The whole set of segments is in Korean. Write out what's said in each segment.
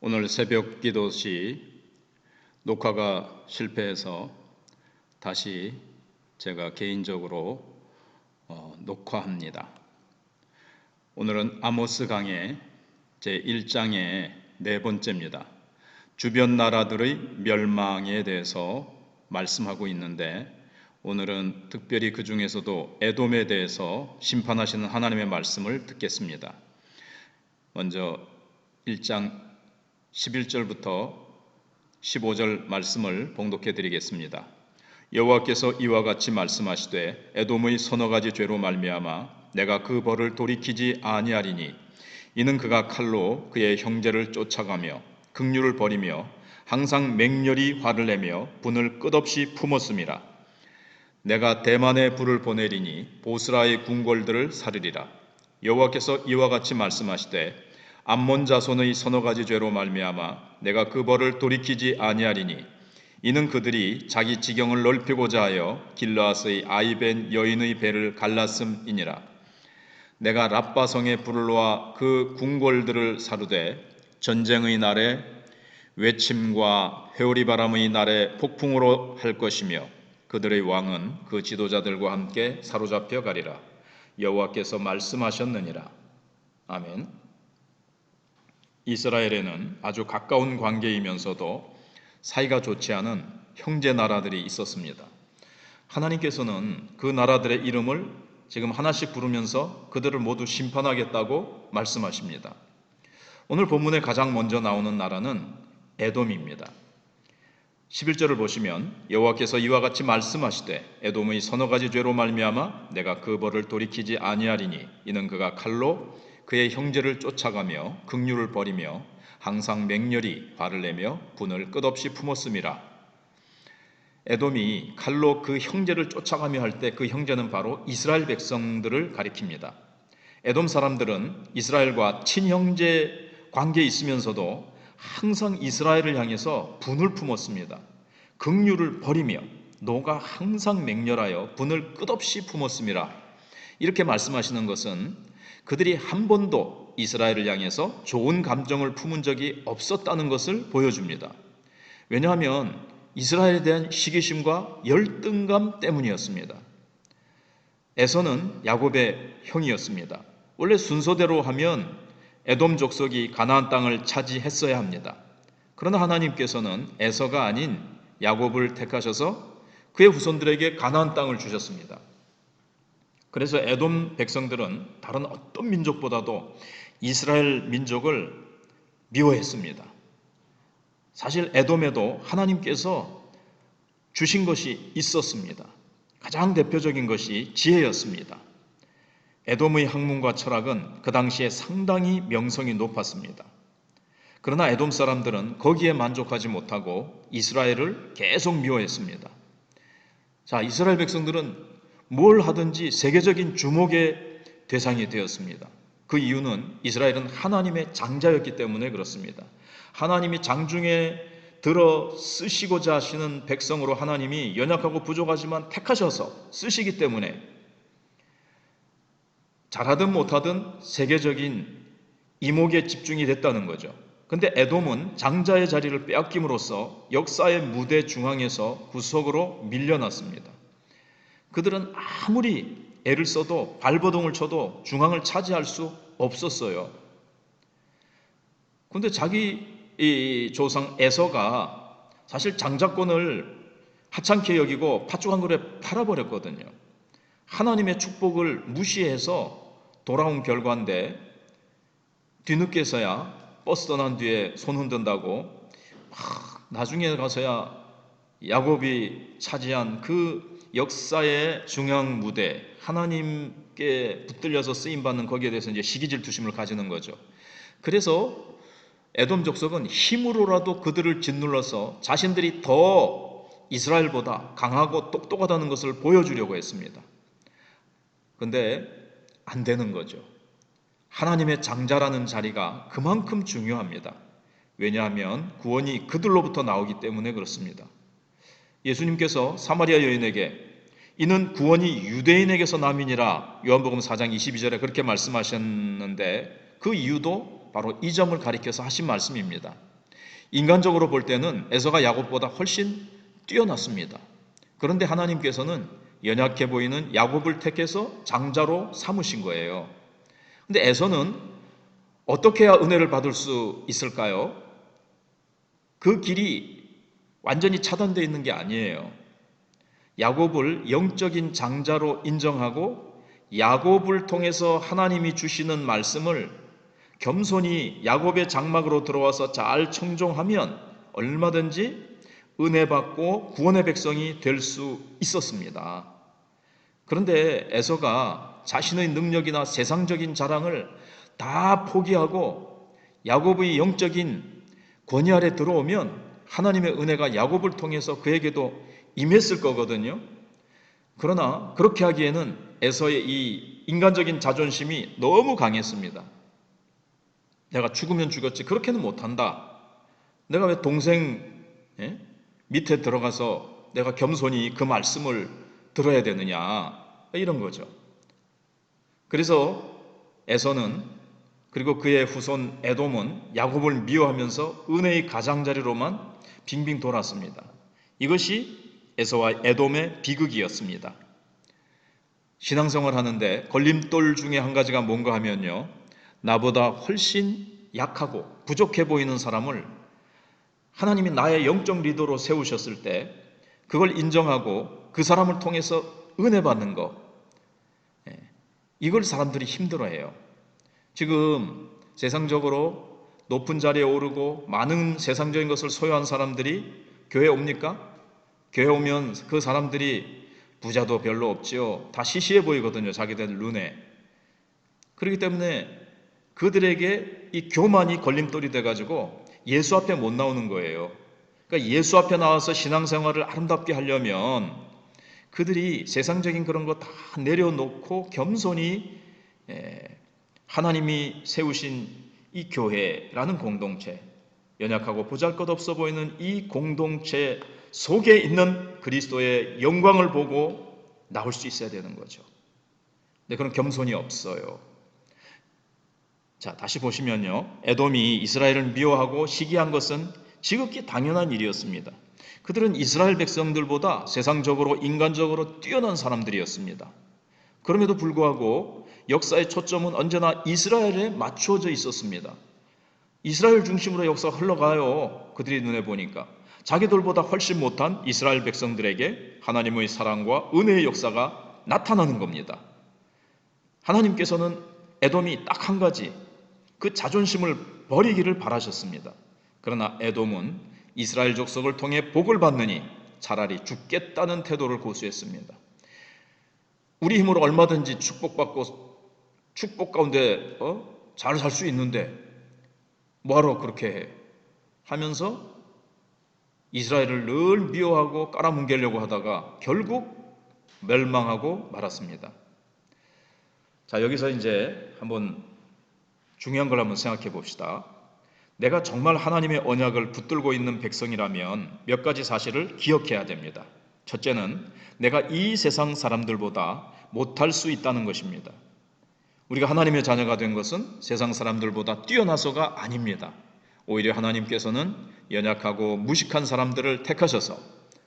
오늘 새벽 기도 시 녹화가 실패해서 다시 제가 개인적으로 녹화합니다. 오늘은 아모스 강의 제1장의 네 번째입니다. 주변 나라들의 멸망에 대해서 말씀하고 있는데 오늘은 특별히 그 중에서도 에돔에 대해서 심판하시는 하나님의 말씀을 듣겠습니다. 먼저 1장 11절부터 15절 말씀을 봉독해 드리겠습니다. 여호와께서 이와 같이 말씀하시되 에돔의 서너 가지 죄로 말미암아 내가 그 벌을 돌이키지 아니하리니 이는 그가 칼로 그의 형제를 쫓아가며 긍휼을 버리며 항상 맹렬히 화를 내며 분을 끝없이 품었음이라. 내가 대만에 불을 보내리니 보스라의 궁궐들을 사르리라. 여호와께서 이와 같이 말씀하시되 암몬 자손의 서너 가지 죄로 말미암아 내가 그 벌을 돌이키지 아니하리니 이는 그들이 자기 지경을 넓히고자 하여 길르앗의 아이벤 여인의 배를 갈랐음이니라. 내가 랍바성에 불을 놓아 그 궁궐들을 사르되 전쟁의 날에 외침과 회오리 바람의 날에 폭풍으로 할 것이며 그들의 왕은 그 지도자들과 함께 사로잡혀 가리라. 여호와께서 말씀하셨느니라. 아멘. 이스라엘에는 아주 가까운 관계이면서도 사이가 좋지 않은 형제 나라들이 있었습니다. 하나님께서는 그 나라들의 이름을 지금 하나씩 부르면서 그들을 모두 심판하겠다고 말씀하십니다. 오늘 본문에 가장 먼저 나오는 나라는 에돔입니다. 11절을 보시면 여호와께서 이와 같이 말씀하시되 에돔의 서너 가지 죄로 말미암아 내가 그 벌을 돌이키지 아니하리니 이는 그가 칼로 그의 형제를 쫓아가며 긍휼을 버리며 항상 맹렬히 화를 내며 분을 끝없이 품었음이라. 에돔이 칼로 그 형제를 쫓아가며 할 때 그 형제는 바로 이스라엘 백성들을 가리킵니다. 에돔 사람들은 이스라엘과 친형제 관계에 있으면서도 항상 이스라엘을 향해서 분을 품었습니다. 긍휼을 버리며 노가 항상 맹렬하여 분을 끝없이 품었음이라. 이렇게 말씀하시는 것은 그들이 한 번도 이스라엘을 향해서 좋은 감정을 품은 적이 없었다는 것을 보여줍니다. 왜냐하면 이스라엘에 대한 시기심과 열등감 때문이었습니다. 에서는 야곱의 형이었습니다. 원래 순서대로 하면 에돔 족속이 가나안 땅을 차지했어야 합니다. 그러나 하나님께서는 에서가 아닌 야곱을 택하셔서 그의 후손들에게 가나안 땅을 주셨습니다. 그래서 에돔 백성들은 다른 어떤 민족보다도 이스라엘 민족을 미워했습니다. 사실 에돔에도 하나님께서 주신 것이 있었습니다. 가장 대표적인 것이 지혜였습니다. 에돔의 학문과 철학은 그 당시에 상당히 명성이 높았습니다. 그러나 에돔 사람들은 거기에 만족하지 못하고 이스라엘을 계속 미워했습니다. 자, 이스라엘 백성들은 뭘 하든지 세계적인 주목의 대상이 되었습니다. 그 이유는 이스라엘은 하나님의 장자였기 때문에 그렇습니다. 하나님이 장중에 들어 쓰시고자 하시는 백성으로 하나님이 연약하고 부족하지만 택하셔서 쓰시기 때문에 잘하든 못하든 세계적인 이목에 집중이 됐다는 거죠. 근데 에돔은 장자의 자리를 빼앗김으로써 역사의 무대 중앙에서 구석으로 밀려났습니다. 그들은 아무리 애를 써도 발버둥을 쳐도 중앙을 차지할 수 없었어요. 그런데 자기 이 조상 에서가 사실 장자권을 하찮게 여기고 팥죽 한 그릇에 팔아버렸거든요. 하나님의 축복을 무시해서 돌아온 결과인데 뒤늦게서야 버스 떠난 뒤에 손 흔든다고 나중에 가서야 야곱이 차지한 그 역사의 중앙 무대, 하나님께 붙들려서 쓰임받는 거기에 대해서 이제 시기질투심을 가지는 거죠. 그래서 에돔 족속은 힘으로라도 그들을 짓눌러서 자신들이 더 이스라엘보다 강하고 똑똑하다는 것을 보여주려고 했습니다. 그런데 안 되는 거죠. 하나님의 장자라는 자리가 그만큼 중요합니다. 왜냐하면 구원이 그들로부터 나오기 때문에 그렇습니다. 예수님께서 사마리아 여인에게 이는 구원이 유대인에게서 남이니라 요한복음 4장 22절에 그렇게 말씀하셨는데 그 이유도 바로 이 점을 가리켜서 하신 말씀입니다. 인간적으로 볼 때는 에서가 야곱보다 훨씬 뛰어났습니다. 그런데 하나님께서는 연약해 보이는 야곱을 택해서 장자로 삼으신 거예요. 근데 에서는 어떻게 해야 은혜를 받을 수 있을까요? 그 길이 완전히 차단되어 있는 게 아니에요. 야곱을 영적인 장자로 인정하고 야곱을 통해서 하나님이 주시는 말씀을 겸손히 야곱의 장막으로 들어와서 잘 청종하면 얼마든지 은혜 받고 구원의 백성이 될 수 있었습니다. 그런데 에서가 자신의 능력이나 세상적인 자랑을 다 포기하고 야곱의 영적인 권위 아래 들어오면 하나님의 은혜가 야곱을 통해서 그에게도 임했을 거거든요. 그러나 그렇게 하기에는 에서의 이 인간적인 자존심이 너무 강했습니다. 내가 죽으면 죽었지 그렇게는 못한다. 내가 왜 동생 밑에 들어가서 내가 겸손히 그 말씀을 들어야 되느냐 이런 거죠. 그래서 에서는 그리고 그의 후손 에돔은 야곱을 미워하면서 은혜의 가장자리로만 빙빙 돌았습니다. 이것이 에서와 에돔의 비극이었습니다. 신앙생활 하는데 걸림돌 중에 한 가지가 뭔가 하면요, 나보다 훨씬 약하고 부족해 보이는 사람을 하나님이 나의 영적 리더로 세우셨을 때 그걸 인정하고 그 사람을 통해서 은혜 받는 거, 이걸 사람들이 힘들어해요. 지금 세상적으로 높은 자리에 오르고 많은 세상적인 것을 소유한 사람들이 교회에 옵니까? 교회 오면 그 사람들이 부자도 별로 없지요. 다 시시해 보이거든요, 자기들 눈에. 그렇기 때문에 그들에게 이 교만이 걸림돌이 돼가지고 예수 앞에 못 나오는 거예요. 그러니까 예수 앞에 나와서 신앙생활을 아름답게 하려면 그들이 세상적인 그런 거 다 내려놓고 겸손히 하나님이 세우신 이 교회라는 공동체, 연약하고 보잘것없어 보이는 이 공동체 속에 있는 그리스도의 영광을 보고 나올 수 있어야 되는 거죠. 근데 그런 겸손이 없어요. 자, 다시 보시면요, 에돔이 이스라엘을 미워하고 시기한 것은 지극히 당연한 일이었습니다. 그들은 이스라엘 백성들보다 세상적으로 인간적으로 뛰어난 사람들이었습니다. 그럼에도 불구하고 역사의 초점은 언제나 이스라엘에 맞추어져 있었습니다. 이스라엘 중심으로 역사가 흘러가요. 그들이 눈에 보니까 자기들보다 훨씬 못한 이스라엘 백성들에게 하나님의 사랑과 은혜의 역사가 나타나는 겁니다. 하나님께서는 에돔이 딱 한 가지, 그 자존심을 버리기를 바라셨습니다. 그러나 에돔은 이스라엘 족속을 통해 복을 받느니 차라리 죽겠다는 태도를 고수했습니다. 우리 힘으로 얼마든지 축복받고 축복 가운데 잘 살 수 있는데 뭐하러 그렇게 해? 하면서 이스라엘을 늘 미워하고 깔아뭉개려고 하다가 결국 멸망하고 말았습니다. 자, 여기서 이제 한번 중요한 걸 한번 생각해 봅시다. 내가 정말 하나님의 언약을 붙들고 있는 백성이라면 몇 가지 사실을 기억해야 됩니다. 첫째는 내가 이 세상 사람들보다 못할 수 있다는 것입니다. 우리가 하나님의 자녀가 된 것은 세상 사람들보다 뛰어나서가 아닙니다. 오히려 하나님께서는 연약하고 무식한 사람들을 택하셔서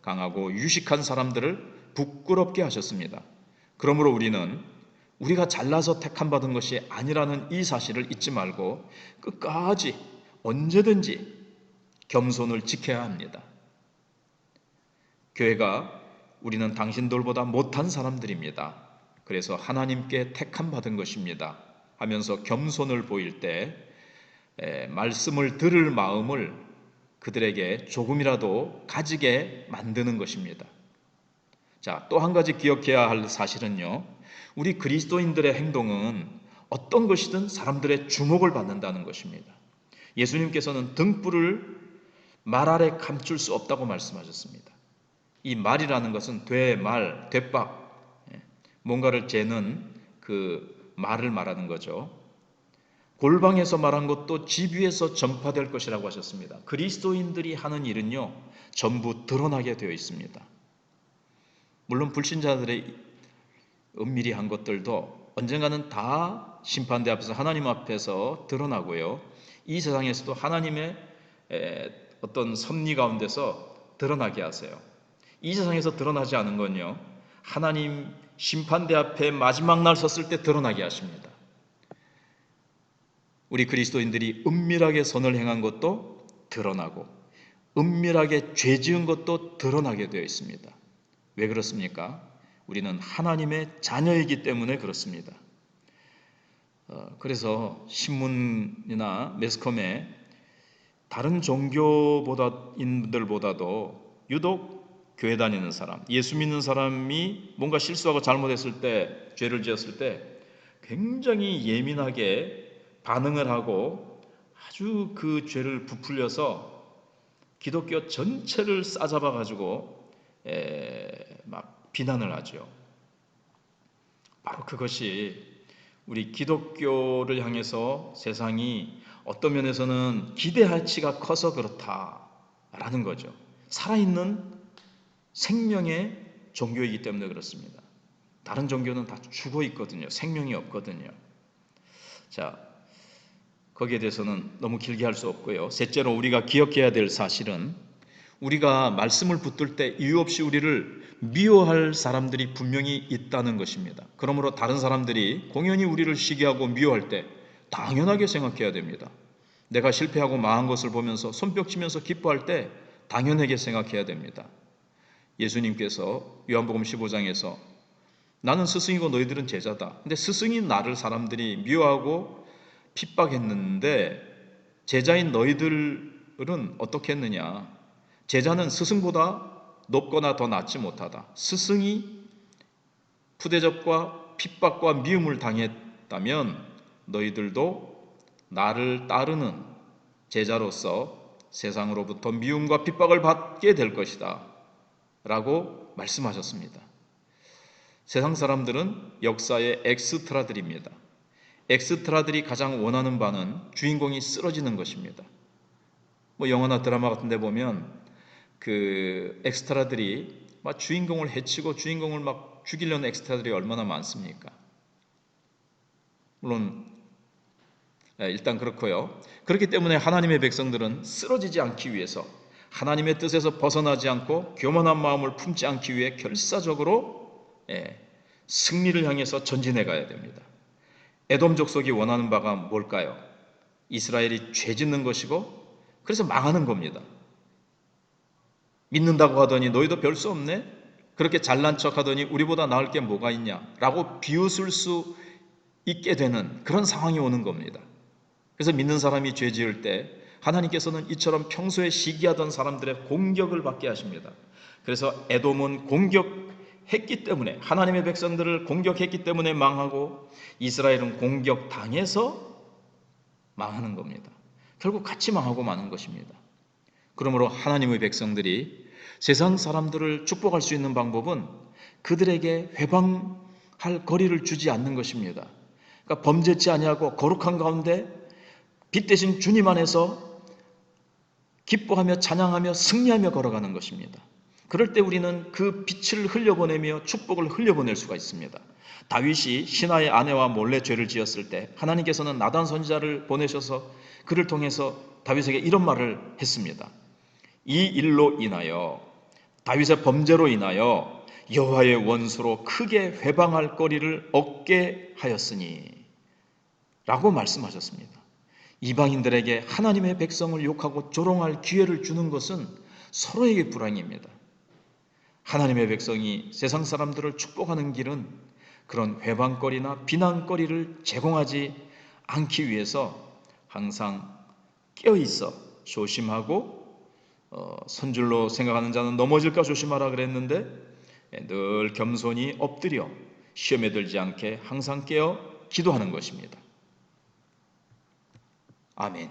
강하고 유식한 사람들을 부끄럽게 하셨습니다. 그러므로 우리는 우리가 잘나서 택함 받은 것이 아니라는 이 사실을 잊지 말고 끝까지 언제든지 겸손을 지켜야 합니다. 교회가 우리는 당신들보다 못한 사람들입니다. 그래서 하나님께 택함 받은 것입니다 하면서 겸손을 보일 때 말씀을 들을 마음을 그들에게 조금이라도 가지게 만드는 것입니다. 자, 또 한 가지 기억해야 할 사실은요, 우리 그리스도인들의 행동은 어떤 것이든 사람들의 주목을 받는다는 것입니다. 예수님께서는 등불을 말 아래 감출 수 없다고 말씀하셨습니다. 이 말이라는 것은 되말, 되박, 뭔가를 재는 그 말을 말하는 거죠. 골방에서 말한 것도 집 위에서 전파될 것이라고 하셨습니다. 그리스도인들이 하는 일은요, 전부 드러나게 되어 있습니다. 물론 불신자들의 은밀히 한 것들도 언젠가는 다 심판대 앞에서 하나님 앞에서 드러나고요, 이 세상에서도 하나님의 어떤 섭리 가운데서 드러나게 하세요. 이 세상에서 드러나지 않은 건요, 하나님 심판대 앞에 마지막 날 섰을 때 드러나게 하십니다. 우리 그리스도인들이 은밀하게 선을 행한 것도 드러나고 은밀하게 죄 지은 것도 드러나게 되어 있습니다. 왜 그렇습니까? 우리는 하나님의 자녀이기 때문에 그렇습니다. 그래서 신문이나 매스컴에 다른 종교인들보다도 유독 교회 다니는 사람, 예수 믿는 사람이 뭔가 실수하고 잘못했을 때, 죄를 지었을 때 굉장히 예민하게 반응을 하고 아주 그 죄를 부풀려서 기독교 전체를 싸잡아 가지고 막 비난을 하죠. 바로 그것이 우리 기독교를 향해서 세상이 어떤 면에서는 기대할치가 커서 그렇다라는 거죠. 살아있는 생명의 종교이기 때문에 그렇습니다. 다른 종교는 다 죽어 있거든요. 생명이 없거든요. 자, 거기에 대해서는 너무 길게 할 수 없고요. 셋째로 우리가 기억해야 될 사실은 우리가 말씀을 붙들 때 이유 없이 우리를 미워할 사람들이 분명히 있다는 것입니다. 그러므로 다른 사람들이 공연히 우리를 시기하고 미워할 때 당연하게 생각해야 됩니다. 내가 실패하고 망한 것을 보면서 손뼉치면서 기뻐할 때 당연하게 생각해야 됩니다. 예수님께서 요한복음 15장에서 나는 스승이고 너희들은 제자다. 근데 스승인 나를 사람들이 미워하고 핍박했는데 제자인 너희들은 어떻게 했느냐? 제자는 스승보다 높거나 더 낫지 못하다. 스승이 푸대접과 핍박과 미움을 당했다면 너희들도 나를 따르는 제자로서 세상으로부터 미움과 핍박을 받게 될 것이다 라고 말씀하셨습니다. 세상 사람들은 역사의 엑스트라들입니다. 엑스트라들이 가장 원하는 바는 주인공이 쓰러지는 것입니다. 뭐 영화나 드라마 같은 데 보면 그 엑스트라들이 막 주인공을 해치고 주인공을 막 죽이려는 엑스트라들이 얼마나 많습니까? 물론 일단 그렇고요. 그렇기 때문에 하나님의 백성들은 쓰러지지 않기 위해서 하나님의 뜻에서 벗어나지 않고 교만한 마음을 품지 않기 위해 결사적으로 승리를 향해서 전진해 가야 됩니다. 에돔 족속이 원하는 바가 뭘까요? 이스라엘이 죄 짓는 것이고 그래서 망하는 겁니다. 믿는다고 하더니 너희도 별 수 없네? 그렇게 잘난 척하더니 우리보다 나을 게 뭐가 있냐? 라고 비웃을 수 있게 되는 그런 상황이 오는 겁니다. 그래서 믿는 사람이 죄 지을 때 하나님께서는 이처럼 평소에 시기하던 사람들의 공격을 받게 하십니다. 그래서 에돔은 공격했기 때문에 하나님의 백성들을 공격했기 때문에 망하고 이스라엘은 공격당해서 망하는 겁니다. 결국 같이 망하고 마는 것입니다. 그러므로 하나님의 백성들이 세상 사람들을 축복할 수 있는 방법은 그들에게 회방할 거리를 주지 않는 것입니다. 그러니까 범죄치 아니하고 거룩한 가운데 빛 대신 주님 안에서 기뻐하며 찬양하며 승리하며 걸어가는 것입니다. 그럴 때 우리는 그 빛을 흘려보내며 축복을 흘려보낼 수가 있습니다. 다윗이 신하의 아내와 몰래 죄를 지었을 때 하나님께서는 나단 선지자를 보내셔서 그를 통해서 다윗에게 이런 말을 했습니다. 이 일로 인하여 다윗의 범죄로 인하여 여호와의 원수로 크게 회방할 거리를 얻게 하였으니 라고 말씀하셨습니다. 이방인들에게 하나님의 백성을 욕하고 조롱할 기회를 주는 것은 서로에게 불행입니다. 하나님의 백성이 세상 사람들을 축복하는 길은 그런 회방거리나 비난거리를 제공하지 않기 위해서 항상 깨어있어 조심하고 선줄로 생각하는 자는 넘어질까 조심하라 그랬는데 늘 겸손히 엎드려 시험에 들지 않게 항상 깨어 기도하는 것입니다. 아멘.